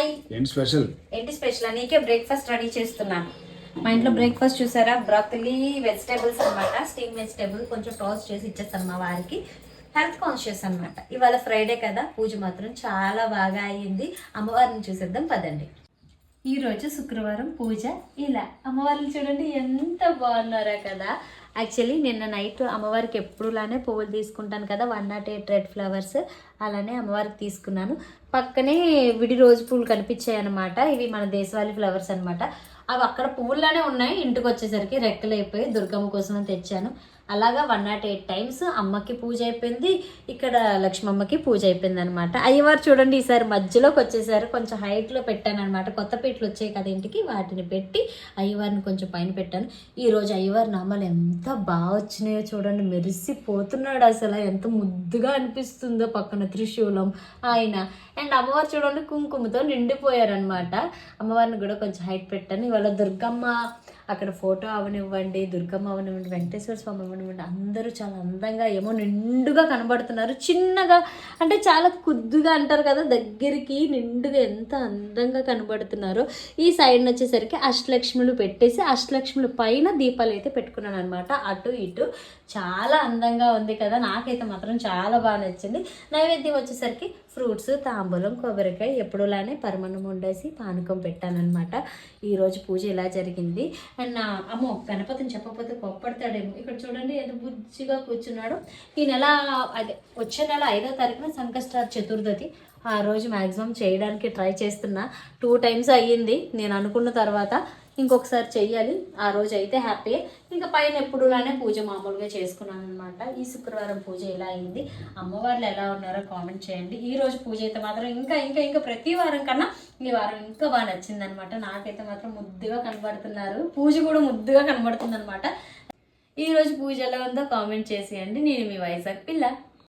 Hi. ఏంటి special నీకే breakfast ready చేస్తున్నాను. మా ఇంట్లో బ్రేక్ఫాస్ట్ చూసారా, బ్రాకలీ వెజిటేబుల్స్ అనమాట. స్టీమ్ వెజిటేబుల్ కొంచెం టోస్ట్ చేసి ఇచ్చేస్తాను మా వారికి. హెల్త్ కాన్షియస్ అనమాట. ఇవాళ ఫ్రైడే కదా, పూజ మాత్రం చాలా బాగా అయ్యింది. అమ్మవారిని చూసేద్దాం పదండి. ఈరోజు శుక్రవారం పూజ. ఇలా అమ్మవారిని చూడండి ఎంత బాగున్నారా కదా. యాక్చువల్లీ నిన్న నైట్ అమ్మవారికి ఎప్పుడులానే పువ్వులు తీసుకుంటాను కదా, 108 రెడ్ ఫ్లవర్స్ అలానే అమ్మవారికి తీసుకున్నాను. పక్కనే విడి రోజు పువ్వులు కనిపించాయి అనమాట. ఇవి మన దేశవాళీ ఫ్లవర్స్ అనమాట. అవి అక్కడ పువ్వుల్లానే ఉన్నాయి. ఇంటికి వచ్చేసరికి రెక్కలు అయిపోయి దుర్గమ్మ కోసం తెచ్చాను. అలాగా 108 టైమ్స్ అమ్మకి పూజ అయిపోయింది, ఇక్కడ లక్ష్మమ్మకి పూజ అయిపోయింది అనమాట. అయ్యవారు చూడండి ఈసారి మధ్యలోకి వచ్చేసారు. కొంచెం హైట్లో పెట్టాను అనమాట. కొత్త పీటలు వచ్చాయి కదా ఇంటికి, వాటిని పెట్టి అయ్యవారిని కొంచెం పైన పెట్టాను. ఈరోజు అయ్యవారి నామాలు ఎంత బాగా వచ్చినాయో చూడండి, మెరిసిపోతున్నాడు అసలు. ఎంత ముద్దుగా అనిపిస్తుందో. పక్కన త్రిశూలం ఆయన అండ్ అమ్మవారు చూడండి కుంకుమతో నిండిపోయారనమాట. అమ్మవారిని కూడా కొంచెం హైట్ పెట్టాను. ఇవాళ దుర్గమ్మ అక్కడ ఫోటో అవనివ్వండి, దుర్గమ్మ అవనివ్వండి, వెంకటేశ్వర స్వామి అవనివ్వండి, అందరూ చాలా అందంగా ఏమో నిండుగా కనబడుతున్నారు. చిన్నగా అంటే చాలా కుద్దుగా అంటారు కదా, దగ్గరికి నిండుగా ఎంత అందంగా కనబడుతున్నారు. ఈ సైడ్ వచ్చేసరికి అష్టలక్ష్ములు పెట్టేసి అష్టలక్ష్ములు పైన దీపాలు అయితే పెట్టుకున్నాను అనమాట. అటు ఇటు చాలా అందంగా ఉంది కదా. నాకైతే మాత్రం చాలా బాగా నచ్చింది. నైవేద్యం వచ్చేసరికి ఫ్రూట్స్, తాంబూలం, కొబ్బరికాయ ఎప్పుడులానే పరమన్నం వండేసి పానకం పెట్టానమాట. ఈరోజు పూజ ఇలా జరిగింది. అండ్ నా అమ్మో గణపతిని చెప్పకపోతే కోప్పడతాడేమో. ఇక్కడ చూడండి ఎంత బుజ్జిగా కూర్చున్నాడు. ఈ నెల అదే వచ్చే నెల 5వ తారీఖున సంకష్ట చతుర్థి. ఆ రోజు మ్యాక్సిమం చేయడానికి ట్రై చేస్తున్నా. 2 టైమ్స్ అయ్యింది నేను అనుకున్న తర్వాత. ఇంకొకసారి చెయ్యాలి. ఆ రోజు అయితే హ్యాపీ. ఇంకా పైన ఎప్పుడులానే పూజ మామూలుగా చేసుకున్నాను అనమాట. ఈ శుక్రవారం పూజ ఎలా అయింది, అమ్మవార్లు ఎలా ఉన్నారో కామెంట్ చేయండి. ఈ రోజు పూజ అయితే మాత్రం ఇంకా ఇంకా ఇంకా ప్రతి వారం కన్నా ఈ వారం ఇంకా బాగా నచ్చింది అనమాట. నాకైతే మాత్రం ముద్దుగా కనబడుతున్నారు. పూజ కూడా ముద్దుగా కనబడుతుంది అనమాట. ఈ రోజు పూజ ఎలా ఉందో కామెంట్ చేసేయండి. నేను మీ వైజాగ్ పిల్ల.